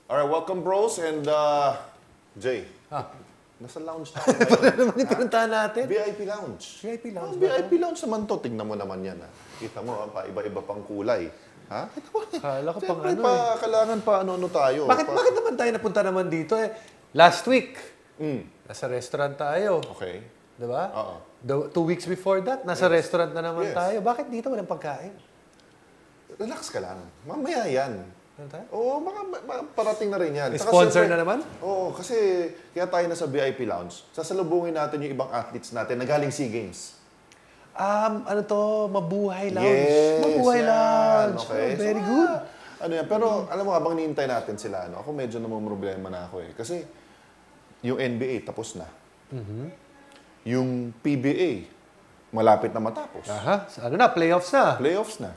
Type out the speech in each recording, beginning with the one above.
Alright, welcome bros and Jay. Nasa lounge tayo Ano ngayon. naman yung pinuntahan natin? VIP lounge. VIP lounge Oh, VIP lounge naman to. Tingnan mo naman yan. Ha? Kita mo, iba-iba pang kulay. Ha? Kala ko pang Siyempre, kailangan pa ano tayo. Bakit naman tayo napunta naman dito eh? Last week, nasa restaurant tayo. Okay. Diba? Oo. 2 weeks before that, nasa restaurant na naman tayo. Bakit dito walang pagkain? Relax ka lang. Mamaya yan. Ano tayo? Oo, parating na rin yan. Sponsor na naman? Oo, kasi kaya tayo nasa VIP lounge. Sasalubungin natin yung ibang athletes natin na galing SEA Games. Ano to? Mabuhay Lounge. Yes, Mabuhay yan. Lounge. Okay. Oh, very good. Ano yan, pero alam mo, habang niintay natin sila, ako medyo namumroblema na ako eh. Kasi yung NBA tapos na. Yung PBA, malapit na matapos. Aha. Ano na? Playoffs na. Playoffs na.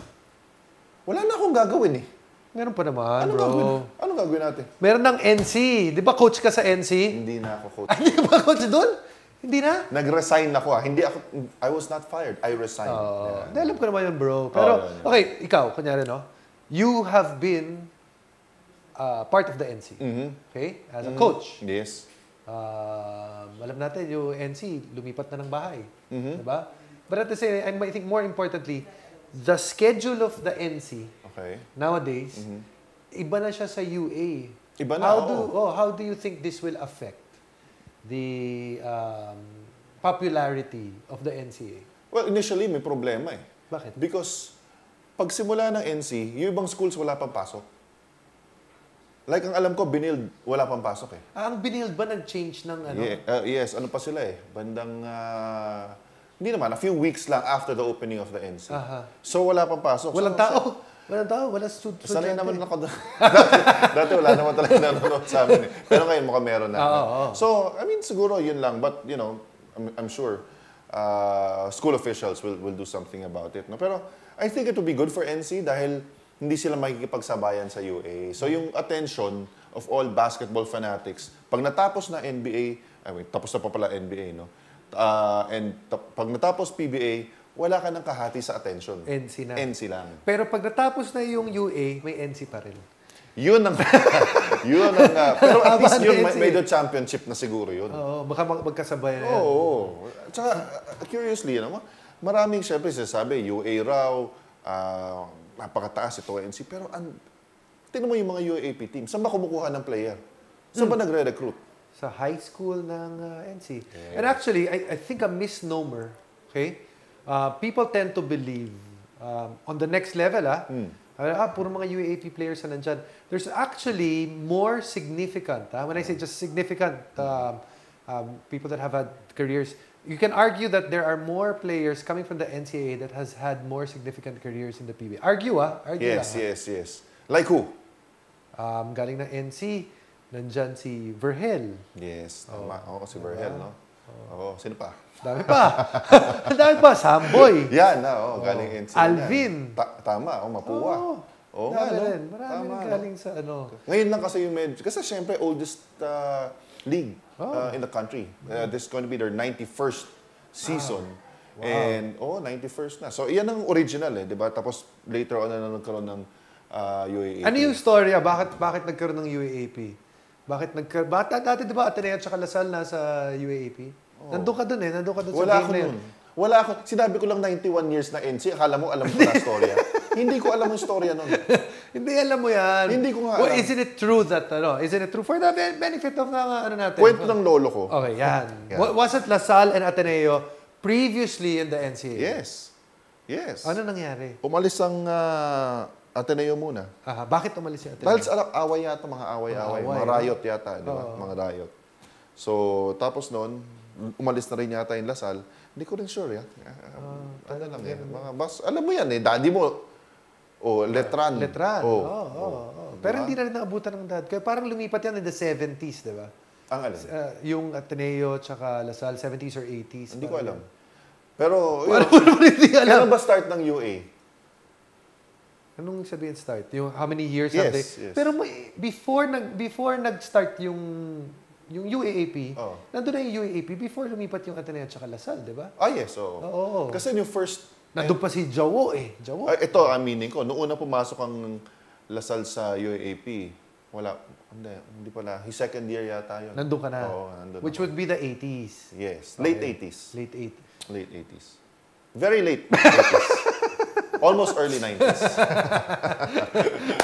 Wala na akong gagawin eh. Meron pa naman, Anong bro. Anong gagawin natin? Meron ng NC. Di ba coach ka sa NC? Hindi na ako coach. Hindi ba coach doon? Hindi na? Nag-resign ako Hindi ako, I was not fired. I resigned. Alam ko naman yun, bro. Pero, okay, ikaw, kunyari, no? You have been part of the NC. Okay? As a coach. Yes. Alam natin, yung NC, lumipat na ng bahay. Diba? But at the same time, I think more importantly, the schedule of the NC nowadays, iba na siya sa UA. Iba na, how do you think this will affect the popularity of the NCA? Well, initially, may problema eh. Bakit? Because, pag simula ng NC, yung ibang schools wala pang pasok. Like, ang alam ko, Binild, wala pang pasok eh. Ang Binild ba nag-change ng ano? Yes, ano pa sila eh. Bandang, hindi naman, a few weeks lang after the opening of the NC. So, wala pang pasok. Walang tao. Walang tao, walang sanay naman ako doon. Dati wala naman talaga nanonood sa amin eh. Pero ngayon mukhang meron na. So, I mean, siguro yun lang. But, you know, I'm sure school officials will do something about it. No? Pero, I think it would be good for NC dahil hindi sila makikipagsabayan sa UA. So, yung attention of all basketball fanatics, pag natapos na NBA, tapos na pa pala NBA, no? Pag natapos PBA, wala ka ng kahati sa attention. NC na. NC lang. Pero pag natapos na yung UA, may NC pa rin. Yun ang pero at least yung may the championship na siguro yun. Oo, baka magkasabay na yan. Oo. Tsaka, curiously, maraming syempre sasabi, UA raw, napakataas ito NC. Pero, tingnan mo yung mga UAAP team. Saan ba kumukuha ng player? Saan ba nagre-recruit? Sa high school ng NC. And actually, I think a misnomer, okay? People tend to believe on the next level, puro mga UAAP players na nandyan. There's actually more significant, when I say just significant people that have had careers, you can argue that there are more players coming from the NCAA that has had more significant careers in the PBA. Argue Yes, lang. Yes. Like who? Galing ng NC, nandyan si Verhel. Yes, tama. Oo, si Verhel, no? Oo, sino pa? Dami pa. Samboy. Yan, galing NC. Alvin. Tama, Mapua. Dami rin. Marami galing sa ano. Ngayon lang kasi yung medyo, kasi syempre oldest league in the country. This is going to be their 91st season. Wow. And, 91st na. So, yan ang original eh, di ba? Tapos, later on na nagkaroon ng UAAP. Ano yung storya? Bakit nagkaroon ng UAAP? Bakit dati di ba Ateneo at Lasal nasa UAAP? Nandun ka dun sa game na yun. Wala ako. Sinabi ko lang 91 years na NC. Akala mo alam ko na storya. Hindi ko alam yung storya nun. Hindi alam mo yan. Hindi ko nga alam. Well, isn't it true that, isn't it true for the benefit of natin? Kwento ng lolo ko. Okay, yan. Was it Lasal and Ateneo previously in the NCAA? Yes. Ano nangyari? Umalis ang Ateneo muna. Bakit umalis yung Ateneo? Dahil sa away yata, mga away. Mga riot yata, di ba? Mga riot. So, tapos noon, umalis na rin yata yung Lasal. Hindi ko rin sure yan. Ano lang yan. Alam mo yan eh. Daddy mo. Letran. Pero hindi na rin naabutan ng dad. Kaya parang lumipat yan in the 70s, di ba? Ang alin? Yung Ateneo tsaka Lasal, 70s or 80s. Hindi ko alam. Pero, hindi alam. Kailan ba start ng UA? Anong sabihin start? Yung how many years have they? Yes. Pero before nag-start yung UAAP, nandun na yung UAAP before lumipat yung Ateneo at Lasal, di ba? Yes. Oo. Kasi yung first Nandun pa si Jawo eh. Jawo. Ito, aminin ko. Noong una pumasok ang Lasal sa UAAP, Wala. Hindi pala. His second year yata yun. Nandun ka na? Oo, nandun Which ako. would be the 80s? Yes. Okay. Late 80s. Late 80s. Late 80s. Very late 80s. Almost early 90s.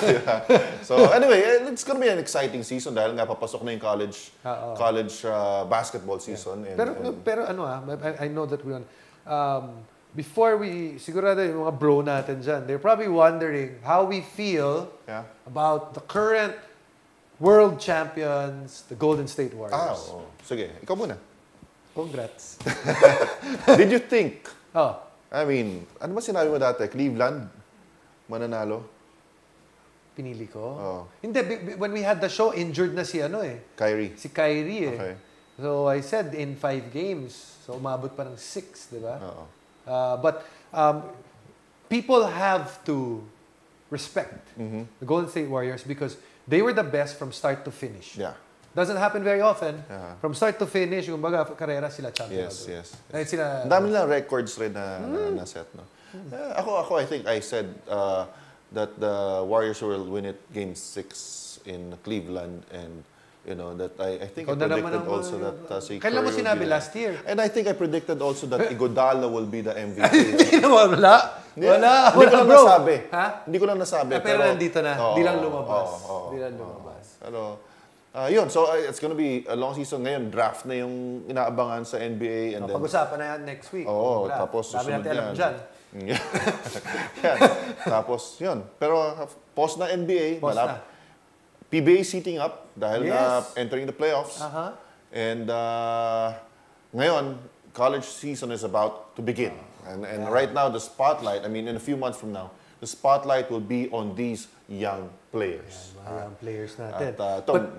Yeah. So anyway, it's gonna be an exciting season dahil nga papasok na yung college basketball season. Yeah. Pero ano I know that before sigurado yung mga bro natin dyan, they're probably wondering how we feel about the current world champions, the Golden State Warriors. Sige, ikaw muna. Congrats. Did you think? I mean, ano ba sinabi mo dati? Cleveland? Mananalo? Pinili ko? Hindi, when we had the show, injured na si Kyrie. Si Kyrie Okay. So I said in 5 games. So umabot pa ng 6, di ba? But people have to respect the Golden State Warriors because they were the best from start to finish. Yeah. Doesn't happen very often. From start to finish, yung baga, karera sila champion. Yes. Sila, ang dami lang records rin na set, no? Ako, I think I said that the Warriors will win it game 6 in Cleveland and that I think I predicted also that si kailan mo sinabi last year? And I think I predicted also that Iguodala will be the MVP. Hindi naman, wala. Hindi ko lang nasabi. Hindi ko lang nasabi. Pero nandito na. Hindi lang lumabas. Pero, yun. So, it's gonna be a long season ngayon. Draft na yung inaabangan sa NBA. And then, pag-usapan na yan next week. Tapos susunod natin alam dyan. Yan. Tapos, yun. Pero, post na NBA. PBA seating up dahil na entering the playoffs. And ngayon, college season is about to begin. And right now, the spotlight, I mean, in a few months from now, the spotlight will be on these young players. Young players natin.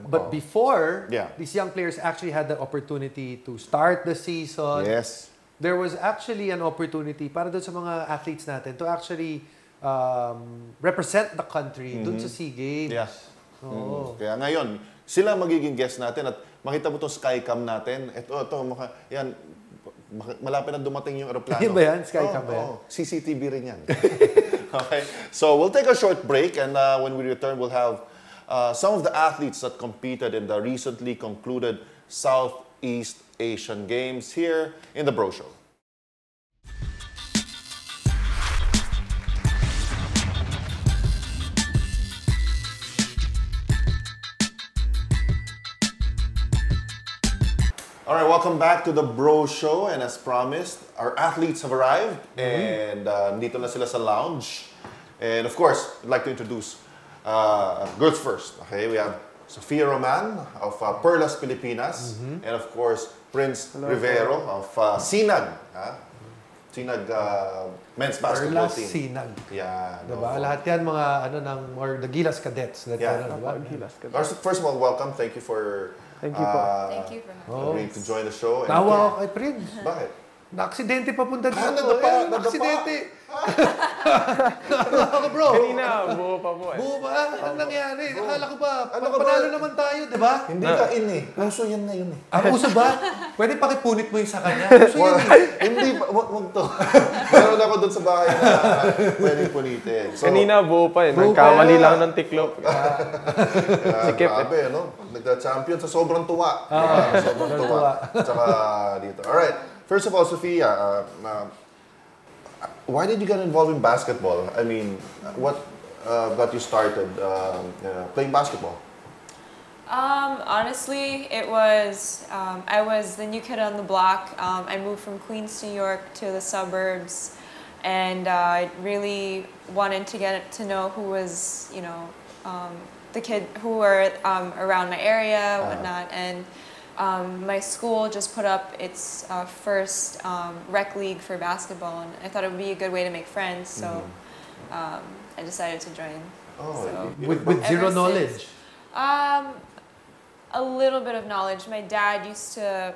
But before, these young players actually had the opportunity to start the season. Yes. There was actually an opportunity para doon sa mga athletes natin to actually represent the country doon sa SEA Games. Yeah. Kaya ngayon, sila magiging guest natin at makita mo itong Skycam natin. Yan, malapit na dumating yung aeroplano. Yan ba yan? Skycam ba yan? CCTV rin yan. Okay? So, we'll take a short break and when we return, we'll have some of the athletes that competed in the recently concluded Southeast Asian Games here in the Bro Show. All right, welcome back to the Bro Show. And as promised, our athletes have arrived. And dito na sila sa lounge. And of course, I'd like to introduce girls first. Okay, we have Sofia Roman of Perlas, Pilipinas. And of course, Prince Rivero of Sinag. Sinag men's basketball Perlas, team. Sinag. Yeah. Diba? Lahat yan mga the Gilas Cadets. First of all, welcome. Thank you for... Thank you po. Thank you for having me. Agreed to join the show. Tawa ako kay Prince. Bakit? Na-aksidente papunta dito. Nadapa. Na-aksidente. Ako bro. Kanina, buo pa po eh. Buo ba? Anong nangyari? Akala ko ba, panalo naman tayo, di ba? Hindi ka Uso yan na yun eh. Uso ba? Pwede pakipunit mo yung sa kanya. Uso yan Hindi, wag to. Meron ako doon sa bahay na pwedeng punitin. So, Kanina, buo pa eh. Nagkamali lang ng tiklop. Sikip eh. Grabe, no? Nagka-champion sa sobrang tuwa. Sobrang tuwa. Tsaka dito. Alright. First of all, Sofia, why did you get involved in basketball? I mean, what got you started playing basketball? Honestly, it was, I was the new kid on the block. I moved from Queens, New York to the suburbs, and I really wanted to get to know who was, the kid who were around my area, whatnot, and my school just put up its first rec league for basketball, and I thought it would be a good way to make friends, so I decided to join. So, with zero knowledge? A little bit of knowledge. My dad used to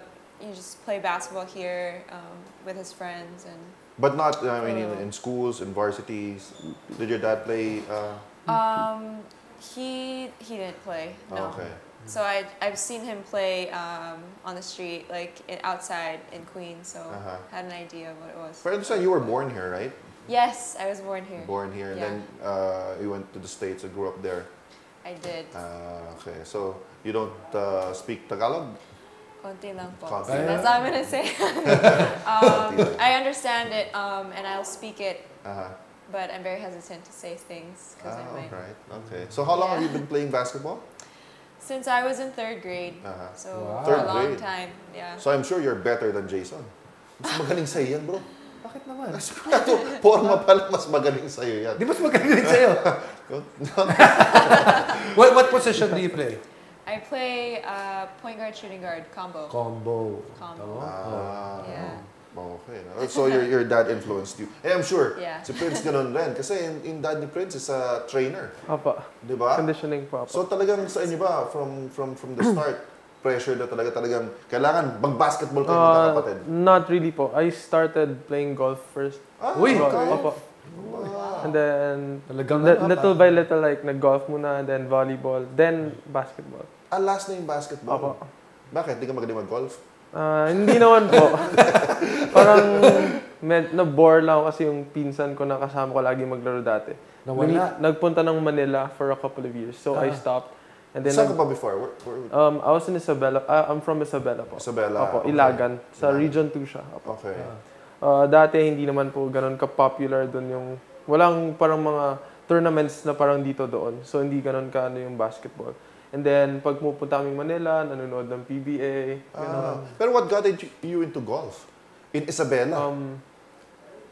just play basketball here with his friends, and but not in schools, in varsities. Did your dad play? He didn't play. No. Okay. So I've seen him play on the street, like outside in Queens. So had an idea of what it was. But I understand you were born here, right? Yes, I was born here. Born here, and then you went to the States and grew up there. I did. Okay. So, you don't speak Tagalog? Konti lang po. Konti That's all I'm gonna say. I understand it, and I'll speak it, but I'm very hesitant to say things because I might. Right. Okay. So, how long have you been playing basketball? Since I was in 3rd grade, so Wow. for a 3rd long grade. time, yeah. So, I'm sure you're better than Jason. Mas magaling sa'yo yan, bro. Bakit naman? Sigurado, forma pa lang mas magaling sa'yo yan. Di mas magaling din sa'yo. What position do you play? I play point guard, shooting guard, combo. Combo. Yeah. Okay. So your dad influenced you. Eh, I'm sure, Yeah. si Prince ganun rin. Kasi yung dad ni Prince is a trainer. Opo. Di ba? Conditioning po. So talagang sa inyo ba, from the start, pressure na talagang kailangan mag-basketball kayo magkakapatid? Not really po. I started playing golf first. Uy! Golf, okay. opo. And then, Talagang little by little, like, nag-golf muna, then volleyball, then basketball. Last na yung basketball. Opo. Bakit? Di ka magaling mag-golf? Hindi naman po. Parang na-bore lang ako kasi yung pinsan ko na kasama ko lagi maglaro dati. Nawala. Nagpunta ng Manila for a couple of years. So I stopped. And then Saan ka pa before? Where? I was in Isabela. I'm from Isabela po. Isabela. Opo, Okay. Ilagan. Sa Ilagan. Region 2 siya. Opo. Okay. Dati hindi naman po ganun ka-popular doon yung... Walang parang mga tournaments na parang dito doon. So hindi ganun ka yung basketball. And then, pag pupunta kami Manila, nanonood ng PBA. Pero what got you into golf? In Isabela?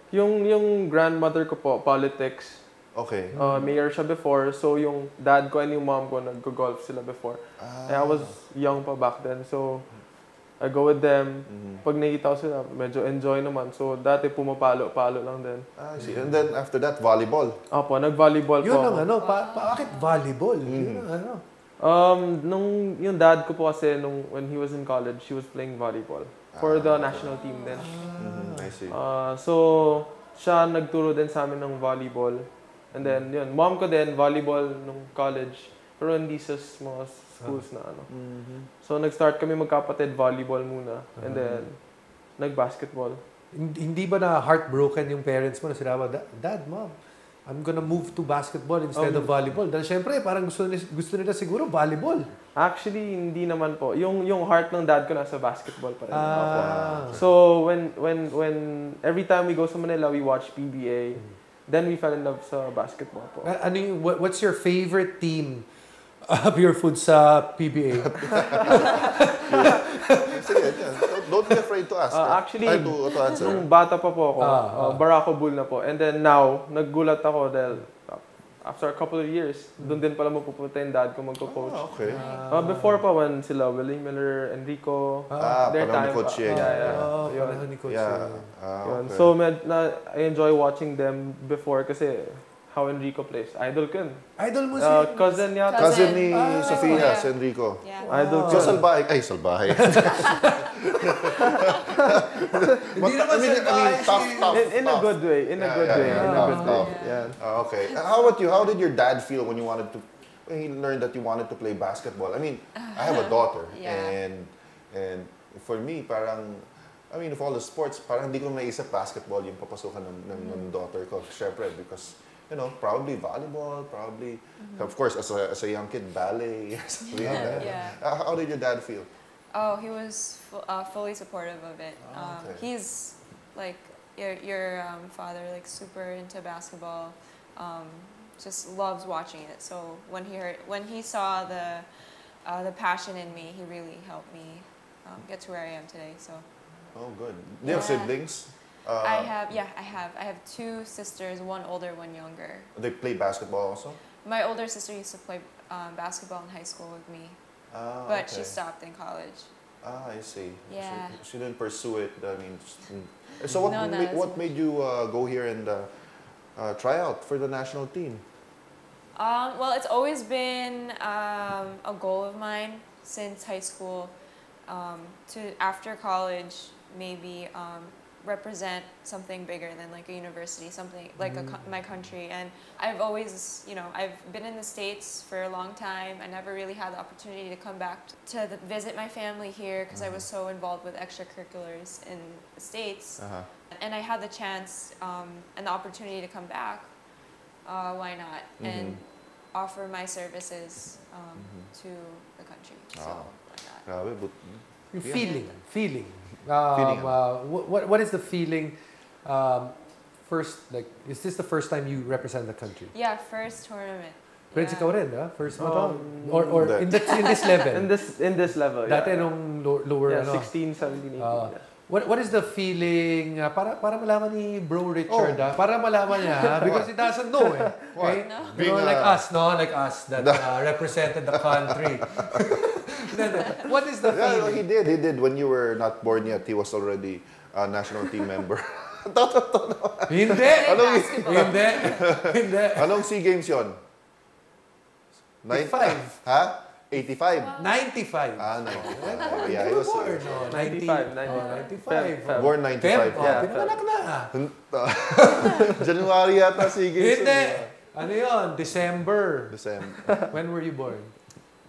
Yung grandmother ko po, politics. Okay. Mayor siya before. So yung dad ko and yung mom ko nag-golf sila before. And I was young pa back then. So I go with them. Pag nakita ko sila, medyo enjoy naman. So dati pumapalo-palo lang din. I see. And then after that, volleyball. Opo, nag-volleyball Yun po ang ako. bakit volleyball? Yun ang ano. Nung yung dad ko po kasi when he was in college, he was playing volleyball for the national team then. I see. So siya nagturo din sa amin ng volleyball. And then yun, mom ko din volleyball nung college, pero hindi sa mga schools na ano. So nag-start kami magkapatid volleyball muna and then nag-basketball. Hindi ba na heartbroken yung parents mo na sinabi, Dad, Mom, I'm gonna move to basketball instead of volleyball. Dahil syempre, parang gusto nila siguro volleyball. Actually, hindi naman po. Yung heart ng dad ko nasa basketball pa rin. So, when every time we go sa Manila, we watch PBA. Then we fell in love sa basketball po. What's your favorite team of your food sa PBA? Sige, don't be afraid to ask. Actually, to answer. nung bata pa po ako, Barako Bull na po. And then now, naggulat ako dahil after a couple of years, doon din pala mapupunta yung dad ko magko-coach. Okay. Before pa, when sila Willie Miller, Enrico, their panahon ni time Coach pa. Yeng. Yun. Panahon ni Coach Yeah. Yun. Okay. So, I enjoy watching them before kasi how Enrico plays. Idol ko yun. Idol mo si... Cousin yata. Cousin ni Sofia, yeah. si Enrico. Yeah. Idol ko. So, salbahay. Ay, salbahay. Hindi naman tough. In a good way. In a good way. Yeah. Okay. How about you? How did your dad feel when he learned that you wanted to play basketball? I mean, I have a daughter. Yeah. And for me, parang, of all the sports, parang hindi ko naisip basketball yung papasukan ng daughter ko. Syempre, because, probably volleyball, probably, of course, as a young kid, ballet, something like that. Yeah. How did your dad feel? Oh, he was fully supportive of it. Okay. He's like your father, like super into basketball. Just loves watching it. So when he saw the passion in me, he really helped me get to where I am today. So. Oh, good. Do you have siblings? I have 2 sisters, one older, one younger. They play basketball also? My older sister used to play basketball in high school with me, but she stopped in college. I see. Yeah. She didn't pursue it. So what made you go here and try out for the national team? Well, it's always been a goal of mine since high school to after college maybe represent something bigger than like a university, something like my country. And I've always, I've been in the States for a long time. I never really had the opportunity to come back to visit my family here because I was so involved with extracurriculars in the States. And I had the chance and the opportunity to come back. Why not? And offer my services to the country. So like that. Grabe, but Yung yeah. feeling. Feeling. What is the feeling? First, like, is this the first time you represent the country? Yeah, first tournament. Prince, Yeah. ikaw rin, first mo to? Or in this level? In this level, yeah. Dati nung lower, Yeah, ano? 16, 17, 18. Yeah. What is the feeling, para malaman ni Bro Richard, para malaman niya, because he doesn't know eh. Okay? No. You know, like us, no? Like us that represented the country. What is the feeling? Yeah, he did. When you were not born yet, he was already a national team member. Hindi! Hindi! Anong SEA Games yun? 85. Ha? 85? 95. Ah, 95. Yeah, he was... Born, no? 95. 95. Born 95. Feb? Yeah. Pinalak na. January yata SEA Games. Hindi! Ano yun? December. December. When were you born?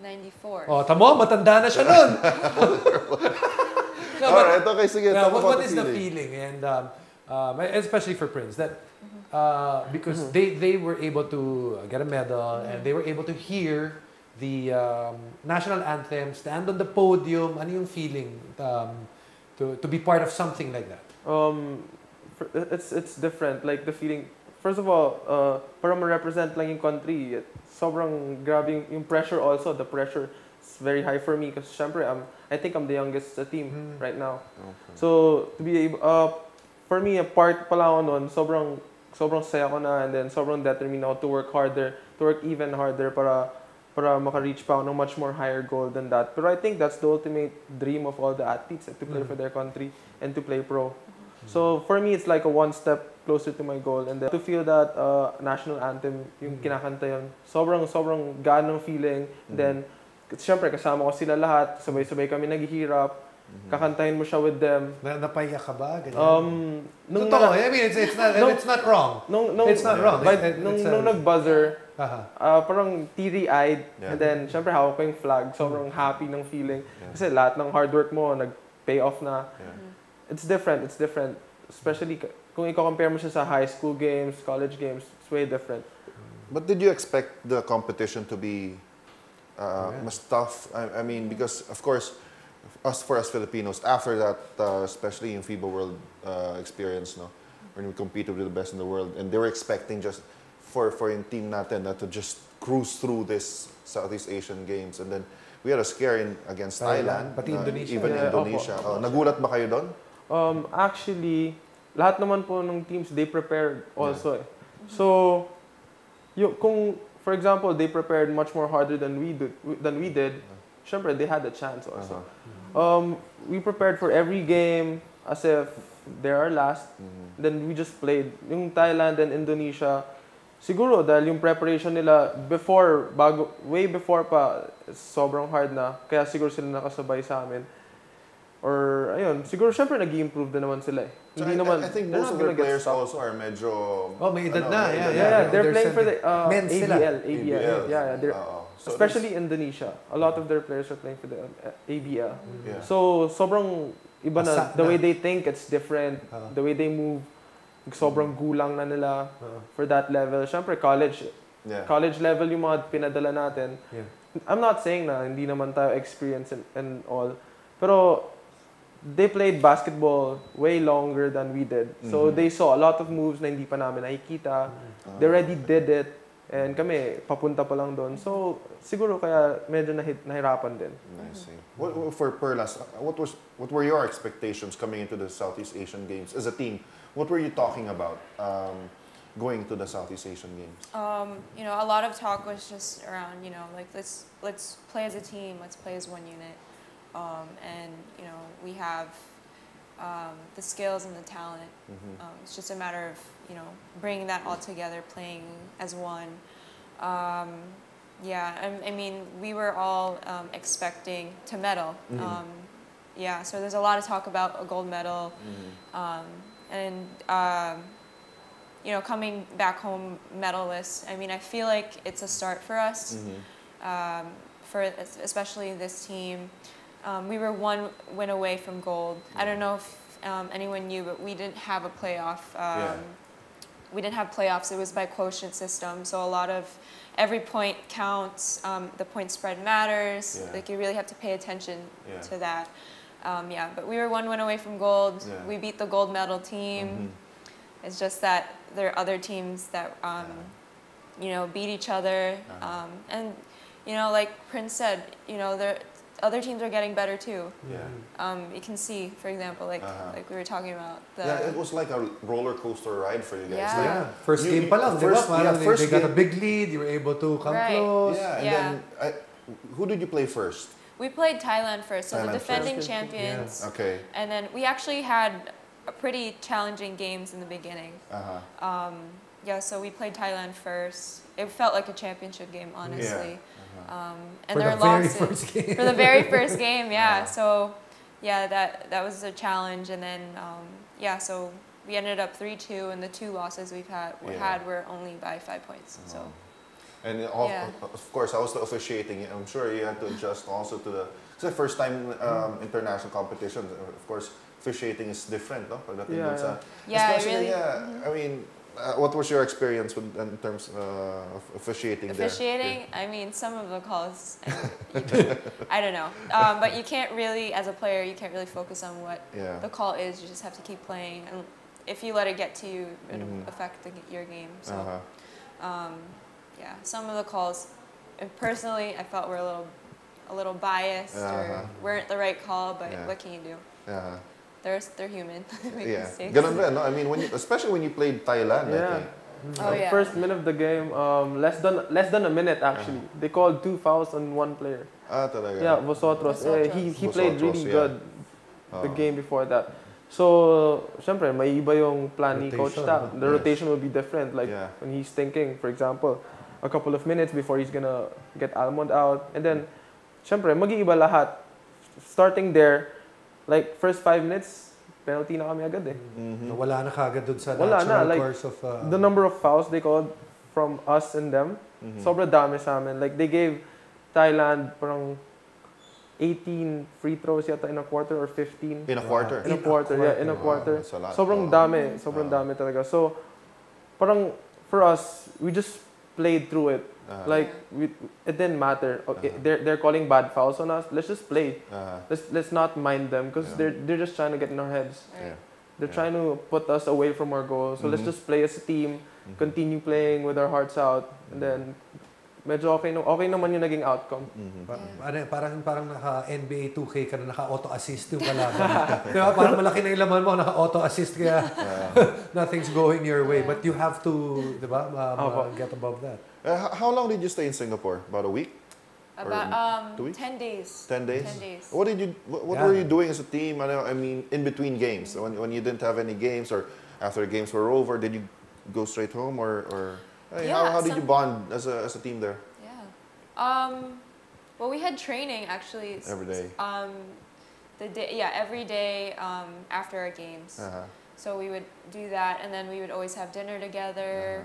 94. Oh, tamo, matanda na siya nun. Alright, okay, sige. What is the feeling? And especially for Prince, that because they were able to get a medal and they were able to hear the national anthem, stand on the podium. Ano yung feeling to be part of something like that? It's different. Like the feeling. First of all, para ma-represent lang yung country, sobrang grabe yung pressure also. The pressure is very high for me because syempre I think I'm the youngest sa team right now. Okay. So to be able, for me, a part pala ako nun, sobrang saya ko na, and then sobrang determined ako to work even harder para maka-reach pa ako ng much more higher goal than that. But I think that's the ultimate dream of all the athletes, to play for their country and to play pro. So for me, it's like a one step closer to my goal, and then to feel that national anthem, yung kinakanta yun, sobrang gaan ng feeling. Then syempre kasama ko sila lahat, sabay-sabay kami naghihirap. Kakantahin mo siya with them. Napaiyak ka ba? Totoo. I mean, it's not wrong. It's not wrong. Nung nag-buzzer, parang teary-eyed. And then, syempre, hawak ko yung flag. Sobrang happy ng feeling. Kasi lahat ng hard work mo, nag-pay off na. It's different. Especially kung i-compare mo siya sa high school games, college games, it's way different. But did you expect the competition to be mas tough? I mean, because, of course, for us Filipinos, after that, especially in FIBA World experience, no, when we competed with the best in the world, and they were expecting just for yung team natin to just cruise through this Southeast Asian Games, and then we had a scare against Thailand, pati Indonesia. even Indonesia. Nagulat ba kayo doon? Actually, lahat naman po ng teams, they prepared also. So, kung for example, they prepared much more harder than we did. Syempre, they had a chance also. We prepared for every game as if they're our last. Then we just played. Yung Thailand and Indonesia, siguro dahil yung preparation nila way before pa, sobrang hard na. Kaya siguro sila nakasabay sa amin. Or, ayun, siguro syempre nag-i-improve na naman sila. So I think most of their players also are medyo... may edad na. Yeah, they're playing for the ABL. ABL. Especially Indonesia. A lot of their players are playing for the ABL. Yeah. So, sobrang iba na. The way they think, it's different. The way they move, sobrang gulang na nila for that level. Siyempre, college level yung mga pinadala natin. Yeah. I'm not saying na hindi naman tayo experience and all. Pero, they played basketball way longer than we did. So, they saw a lot of moves na hindi pa namin nakikita. They already did it. And kami, papunta pa lang doon. So, siguro kaya medyo nahirapan din. I see. For Perlas, what were your expectations coming into the Southeast Asian Games as a team? What were you talking about going to the Southeast Asian Games? A lot of talk was just around, like let's play as a team, let's play as one unit. And we have the skills and the talent. It's just a matter of bringing that all together, playing as one. I mean, we were all expecting to medal. So there's a lot of talk about a gold medal, and coming back home medalist. I mean, I feel like it's a start for us, for especially this team. We were one win away from gold. I don't know if anyone knew, but we didn't have a playoff we didn't have playoffs. It was by quotient system, so a lot of every point counts. The point spread matters. Yeah. Like you really have to pay attention to that. But we were 1 win away from gold. Yeah. We beat the gold medal team. It's just that there are other teams that beat each other, and like Prince said, other teams are getting better too. Yeah. You can see, for example, like we were talking about. It was like a roller coaster ride for you guys. Yeah. Like, First game pa lang, they got a big lead, you were able to come close. Yeah, and then who did you play first? We played Thailand first, so Thailand the defending first. champions. Yeah. Okay. And then we actually had pretty challenging games in the beginning. So we played Thailand first. It felt like a championship game, honestly. And For their the very losses first game. for the very first game, So that was a challenge, and then so we ended up 3-2, and the 2 losses we had were only by 5 points. So. And of course, I was the officiating. I'm sure you had to adjust also to it's the first time international competition. Of course, officiating is different, no? Especially, really. I mean, what was your experience in terms of officiating there? Officiating, I mean, some of the calls, I don't know. But you can't really, as a player, you can't really focus on what the call is. You just have to keep playing. And if you let it get to you, it'll affect your game. So, some of the calls, and personally, I felt were a little biased or weren't the right call, but what can you do? They're human. Make mistakes. Ganun rin, no? I mean, especially when you played Thailand, I think. First minute of the game, less than a minute actually. They called 2 fouls on 1 player. Talaga? Yeah, Vosotros. He played really good the game before that. So, syempre, may iba yung plan ni Coach Ta. The rotation will be different. Like when he's thinking, for example, a couple of minutes before he's gonna get Almond out, and then, syempre, mag-iiba lahat. Starting there, like first 5 minutes, penalty na kami agad eh. Wala na kagad dun sa natural course of... The number of fouls they called from us and them, sobra dami sa amin. Like they gave Thailand parang 18 free throws yata in a quarter or 15. In a quarter? In a quarter, yeah, in a quarter. Sobrang dami talaga. So, parang for us, we just played through it. Like it didn't matter. Okay, they're calling bad fouls on us. Let's just play. Let's not mind them because they're just trying to get in our heads. They're trying to put us away from our goal. So let's just play as a team, continue playing with our hearts out, and then medyo okay naman yung naging outcome. Parang naka-NBA 2K ka na naka-auto-assist yung kalaban. Diba? Parang malaki na yung laman mo, naka-auto-assist kaya nothing's going your way. But you have to, diba, get above that. How long did you stay in Singapore? About a week? About 2 weeks? 10 days. 10 days? 10 days. What were you doing as a team? I mean, in between games, when you didn't have any games or after games were over, did you go straight home or how did you bond as a team there? Well, we had training actually. Every day. Every day after our games. So we would do that, and then we would always have dinner together.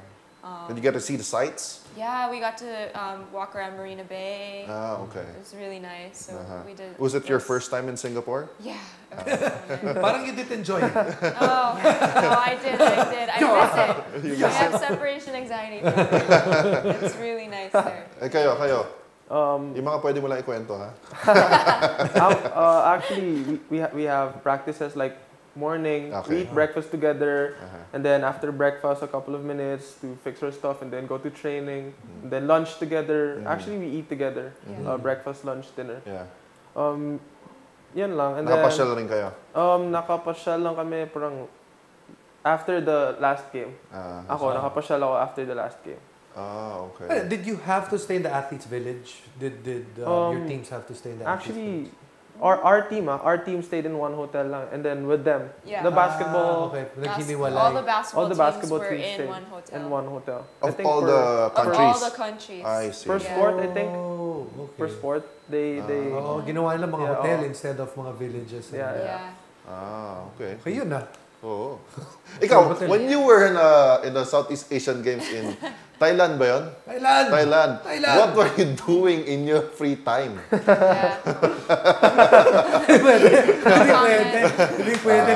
Did you get to see the sights? Yeah, we got to walk around Marina Bay. Okay. It was really nice. So we did. Was it your first time in Singapore? Yeah. Parang you did enjoy it. Oh, no, I did. I miss it. I have separation anxiety. It's really nice there. Kayo. Yung mga pwede mo lang ikwento, ha? Actually, we have practices like morning, we eat breakfast together, and then after breakfast, a couple of minutes to fix our stuff, and then go to training, and then lunch together. Actually, we eat together, breakfast, lunch, dinner. Yan lang. And nakapasyal rin kayo? Nakapasyal lang kami parang after the last game. Nakapasyal ako after the last game. Okay. Did you have to stay in the athletes' village? Did your teams have to stay in the athletes' village? Our team stayed in one hotel lang, and then with them, the basketball, all the basketball teams were in one hotel. In one hotel. Of all the countries. Of all the countries. I see. For sport, I think. For sport, they. Ginawa nila mga hotel instead of mga villages. Yeah. Okay. So yun na. Oo. Ikaw, when you were in the Southeast Asian Games in Thailand ba yun? Thailand. What were you doing in your free time? Yeah. Hindi pwede.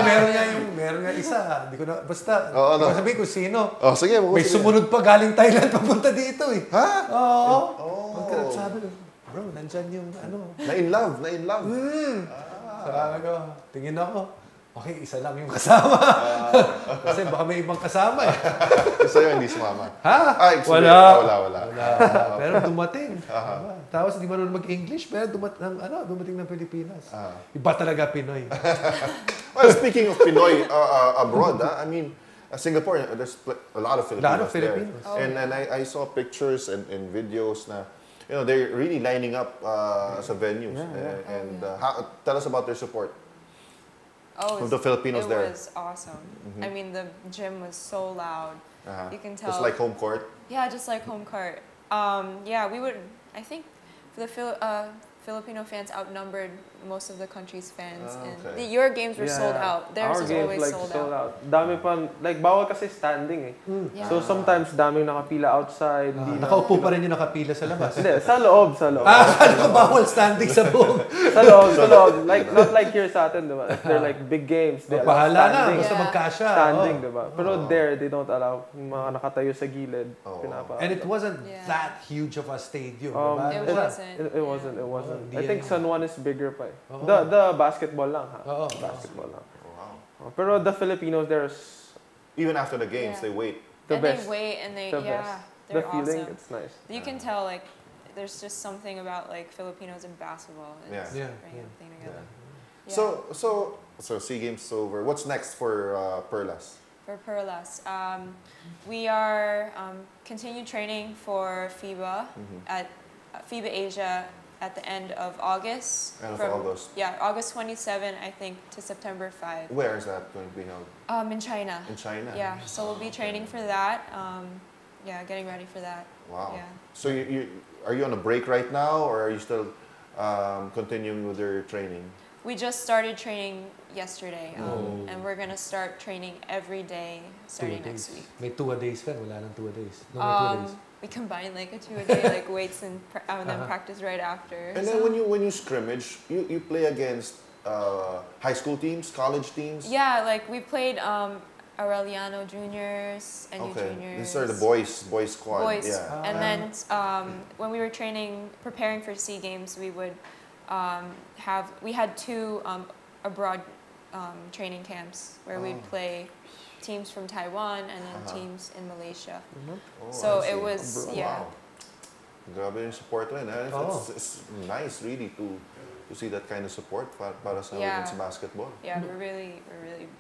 Meron nga isa. Hindi ko na, basta, hindi ko sabihin kung sino. Sige. May sumunod pa galing Thailand papunta dito eh. Ha? Oo. Sabi ko, bro, nandyan yung Na-in love. Sabi ko, tingin ako. Okay, isa lang yung kasama. Kasi baka may ibang kasama eh. Isa yung hindi sumama. Ha? Wala. Pero dumating. Tapos hindi marunong mag-English, pero dumating ng Pilipinas. Iba talaga Pinoy. Well, speaking of Pinoy abroad, I mean, Singapore, there's a lot of Filipinos there. And I saw pictures and videos na, they're really lining up sa venues. And tell us about their support. Of the Filipinos there. It was awesome. I mean, the gym was so loud. You can tell. Just like home court? Yeah, just like home court. We would, I think, the Filipino fans outnumbered most of the country's fans. And your games were sold out. Theirs was always sold out. Dami pa, bawal kasi standing eh. So sometimes daming nakapila outside. Nakaupo pa rin yung nakapila sa labas. Hindi, sa loob. Bawal standing sa buong. sa loob. Not like here sa atin, diba? If they're like big games, they allow Pahala na, standing. basta magkasya. Standing, diba? Pero there, they don't allow yung mga nakatayo sa gilid. And it wasn't that huge of a stadium. It wasn't. It wasn't. I think San Juan is bigger pa eh. The basketball lang ha. Basketball lang. Wow. Pero the Filipinos, there's... Even after the games, they wait. They wait and they're the feeling, awesome. it's nice. You can tell there's just something about Filipinos in basketball. It's bringing everything together. So SEA Games over. What's next for Perlas? For Perlas, we are continue training for FIBA at FIBA Asia at the end of August. August. Yeah, August 27, I think, to September 5. Where is that going to be held? In China. In China? Yeah, so we'll be training for that. Getting ready for that. Wow. Yeah. So are you on a break right now, or are you still continuing with your training? We just started training yesterday, and we're gonna start training every day starting next week. May 2-a-days ka? Wala nang 2-a-days. No, may 2-a-days. We combine a 2-a-day, weights and then practice right after. And then when you scrimmage, you play against high school teams, college teams? Yeah, we played Aureliano Juniors and Juniors. These are the boys squad. Boys. Yeah. And then when we were preparing for SEA Games, we would we had 2 abroad training camps where we'd play teams from Taiwan and then teams in Malaysia. So it was, Wow. Grabe yung support rin. It's nice really to see that kind of support para sa women's basketball. Yeah, we're really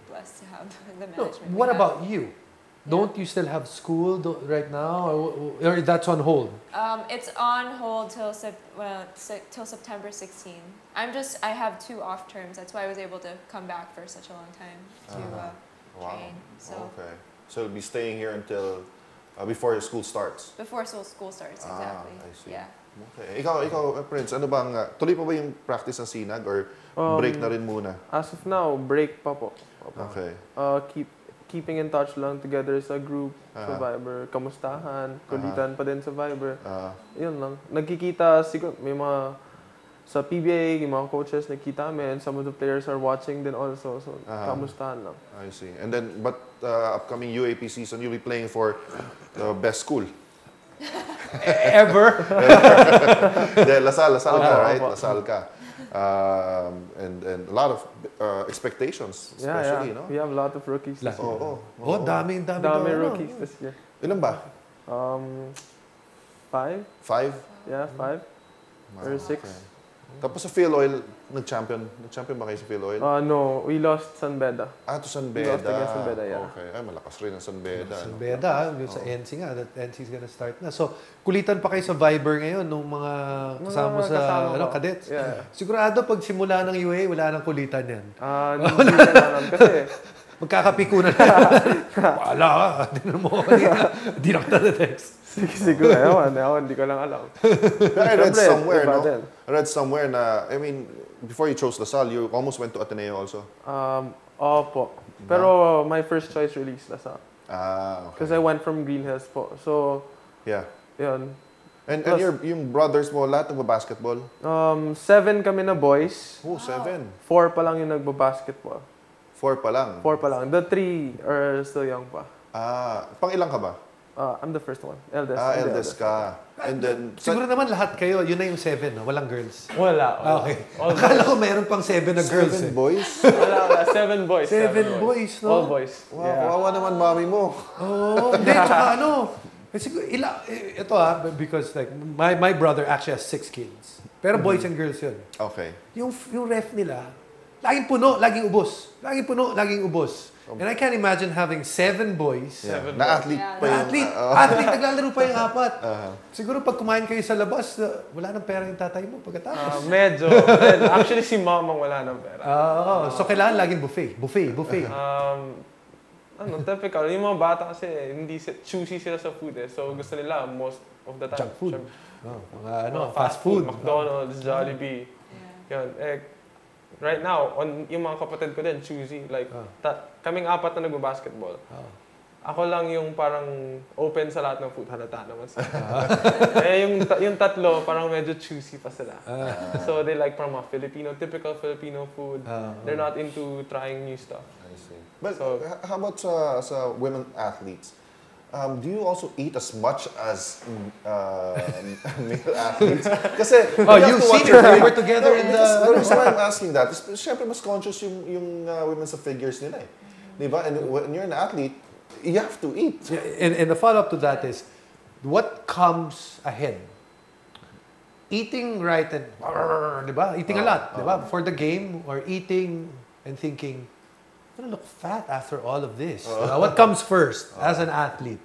blessed to have the management. What about you? Don't you still have school right now, or that's on hold? It's on hold till September 16. I have 2 off terms. That's why I was able to come back for such a long time to train. So you'll be staying here until before school starts. Before school starts, exactly. I see. Yeah. Okay. Ikaw, Prince, ano bang tuloy pa ba yung practice ng sinag or break na rin muna? As of now, break pa po. Okay. Keeping in touch lang together sa group, sa Viber, kamustahan, kulitan pa din sa Viber. Yun lang. Nagkikita, siguro, may mga sa PBA, yung mga coaches nakikita kami, and some of the players are watching din also. So, kamustahan lang. I see. And then, but upcoming UAP season, you'll be playing for the best school. Ever? Lasal ka, right? Lasal ka. And a lot of expectations, especially, no? We have a lot of rookies this year. Dami rookies this year. Ilan ba? 5? 5? Yeah, 5 or 6. Tapos sa Phil Oil, nag-champion ba kayo sa Phil Oil? No, we lost San Beda. To San Beda. We lost against San Beda, yeah. Okay. Ay, malakas rin ang San Beda. San Beda, sa NC nga. That NC's gonna start na. So, kulitan pa kayo sa Viber ngayon nung mga kasama sa cadets. Yeah. Sigurado pag simula ng UA, wala nang kulitan yan. Hindi na alam kasi magkakapikunan na. Wala ka. Di na kita na text. Siguro, hindi ko lang alam. I read somewhere, no? Din. I read somewhere na, I mean, before you chose LaSalle, you almost went to Ateneo also. Opo. Pero my first choice really is LaSalle. Okay. Because I went from Green Hills po. So, yeah. Yun. And yung brothers mo, lahat nagbabasketball? 7 kami na boys. Oh, 7. 4 pa lang yung nagbabasketball. 4 pa lang? 4 pa lang. The 3 are still young pa. Pang ilang ka ba? I'm the first one. Eldest. Eldest ka. And then... Siguro naman lahat kayo, yun na yung 7, no? Walang girls. Wala. Okay. Akala ko mayroon pang 7 na girls. 7 boys? Wala. 7 boys. 7 boys, no? All boys. Wow, kawawa naman mami mo. Oh, hindi. Tsaka ano, ito because like, my brother actually has 6 kids. Pero boys and girls yun. Okay. Yung ref nila, laging puno, laging ubos. Laging puno, laging ubos. And I can't imagine having 7 boys. Yeah. Na athlete pa yung... Athlete, naglalaro pa yung 4. Siguro pag kumain kayo sa labas, wala nang pera yung tatay mo pagkatapos. Medyo. Actually, si mom ang wala ng pera. So kailangan laging buffet. Typical. Yung mga bata kasi, hindi choosy sila sa food eh. So gusto nila most of the time. Junk food. Fast food. McDonald's, Jollibee. Yun. Right now, yung mga kapatid ko din, choosy. Like, kaming 4 na nagbabasketball. Ako lang yung parang open sa lahat ng food. Halata naman sila. Yung 3, parang medyo choosy pa sila. So they like from a typical Filipino food. They're not into trying new stuff. I see. But how about sa women athletes? Do you also eat as much as male athletes? Kasi you've seen it. We were together in the... The reason why I'm asking that is syempre mas conscious yung women sa figures nila eh. Diba? And when you're an athlete, you have to eat. And the follow-up to that is, what comes ahead? Eating right and... diba? Eating a lot. Diba? For the game, or eating and thinking, I'm gonna look fat after all of this. What comes first as an athlete?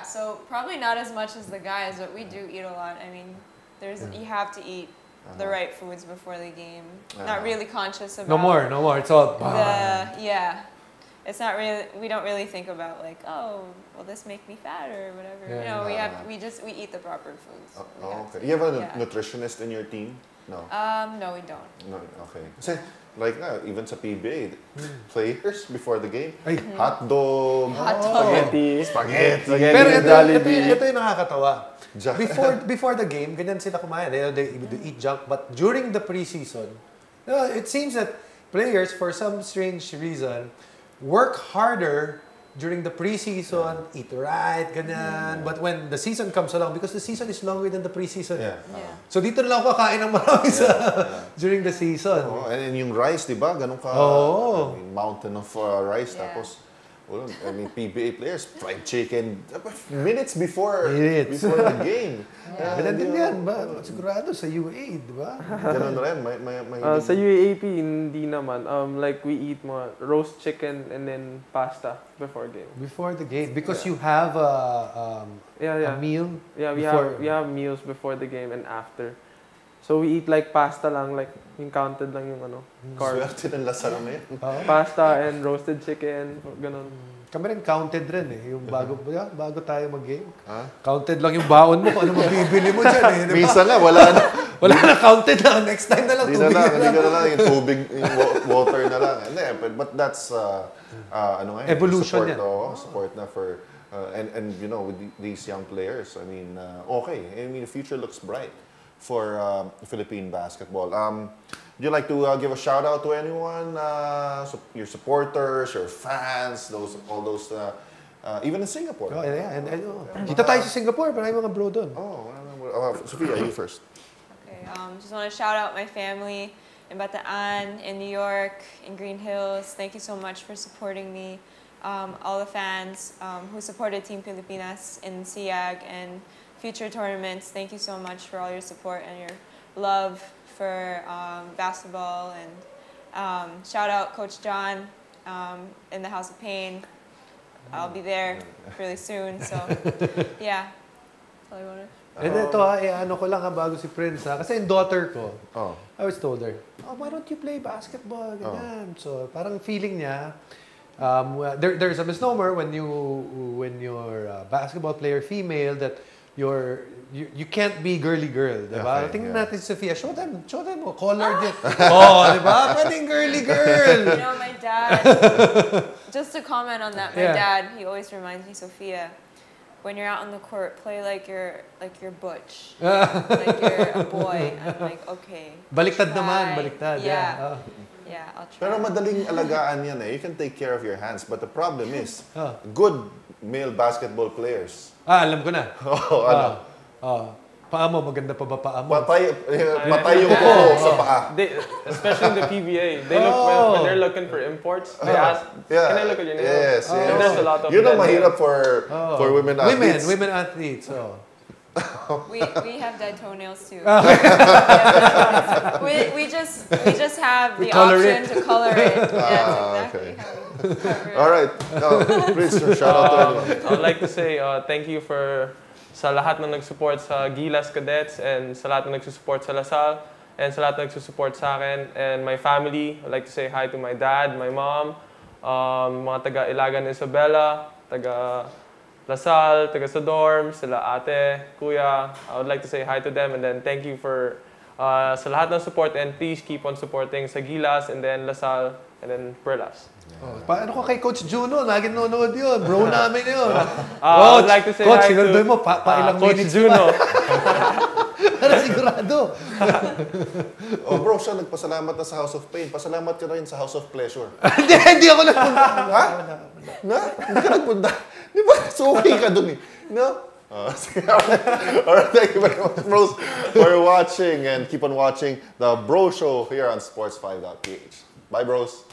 So probably not as much as the guys, but we do eat a lot. I mean, you have to eat the right foods before the game. Not really conscious about... No more. It's all... It's not really, we don't really think about like, will this make me fat or whatever. We eat the proper foods. Okay. You have a nutritionist in your team? No. No, we don't. No, okay. Kasi, like even sa PBA, players before the game, hot dog, spaghetti. Pero ito yung nakakatawa. Before the game, ganyan sila kumain. They eat junk. But during the preseason, it seems that players, for some strange reason, work harder during the preseason, eat right, ganyan. But when the season comes along, because the season is longer than the preseason. So dito na lang ako kakain ng marami during the season. And yung rice, di ba? Ganun ka. I mean, mountain of rice. Tapos, I mean, PBA players, fried chicken, minutes before the game. Ganun din yan ba? Sigurado sa UAA, di ba? Ganun rin. Sa UAAP, hindi naman. Like, we eat more roast chicken and then pasta before game. Before the game? Because you have a meal? Yeah, we have meals before the game and after. So we eat like pasta lang, like yung counted lang yung carbs. Swerte ng LaSalle na yun. Pasta and roasted chicken, ganun. Kami rin counted rin eh. Yung bago tayo mag-game. Counted lang yung baon mo kung ano mabibili mo dyan eh. Diba? Minsan nga, wala na. Wala na counted na. Next time na lang tubig Hindi na lang. Yung tubig, yung water na lang. But that's, evolution yan. Support na for, and you know, with these young players, I mean, okay. I mean, the future looks bright for Philippine basketball. Would you like to give a shout out to anyone? Your supporters, your fans, all those, even in Singapore. Kita tayo sa Singapore, maraming mga bro doon. Sofia, you first. Okay, just want to shout out my family in Bataan, in New York, in Green Hills. Thank you so much for supporting me. All the fans who supported Team Pilipinas in SIAG and future tournaments. Thank you so much for all your support and your love for basketball. And shout out Coach John in the House of Pain. I'll be there really soon. So yeah, that's all I wanted. And ito ano ko lang bago si Prince kasi yung daughter ko, I was told her, why don't you play basketball? Ganyan. So parang feeling niya, there's a misnomer when you're a basketball player female that you can't be girly girl, diba? Okay, Tingnan natin si Sofia, show them, color din. Oh, diba? Pwedeng girly girl. You know, my dad, just to comment on that, my dad, he always reminds me, Sofia, when you're out on the court, play like you're butch, like you're a boy. I'm like, okay. Baliktad naman, baliktad. Yeah. Yeah, I'll try. Pero madaling alagaan yan eh. You can take care of your hands. But the problem is, good male basketball players. Alam ko na. Paa mo, maganda pa ba paa mo? Patay yung kuko sa paa. Especially in the PBA, they look when they're looking for imports. They ask, "Can I look at your nails?" Yes, yes. And there's a lot of yun ang mahirap for women athletes. Women athletes. We have dead toenails too. we just have the option to color it. Yeah, exactly. Okay. All right. Please shout out to everyone. I would like to say thank you sa lahat ng nag-support sa Gilas Cadets and sa lahat ng nag-support sa Lasal and sa lahat ng nag-support sa akin and my family. I'd like to say hi to my dad, my mom, mga taga-Ilagan Isabela, taga Lasal, taga sa dorm, sila ate, kuya. I would like to say hi to them and then thank you for sa lahat ng support and please keep on supporting sa Gilas and then Lasal and then Perlas. Paano ko kay Coach Juno? Lagi nanonood yun. Bro namin yun. I would like to say Coach, hi to mo, ilang Coach minutes Juno. Para sigurado. Oh bro, siya nagpasalamat na sa House of Pain. Pasalamat ka rin sa House of Pleasure. Hindi ako nagpunta. Ha? Hindi ka nagpunta? Di ba? Suki ka dun eh. No? Alright, thank you very much, bros, for watching and keep on watching the Bro Show here on sports5.ph. Bye, bros.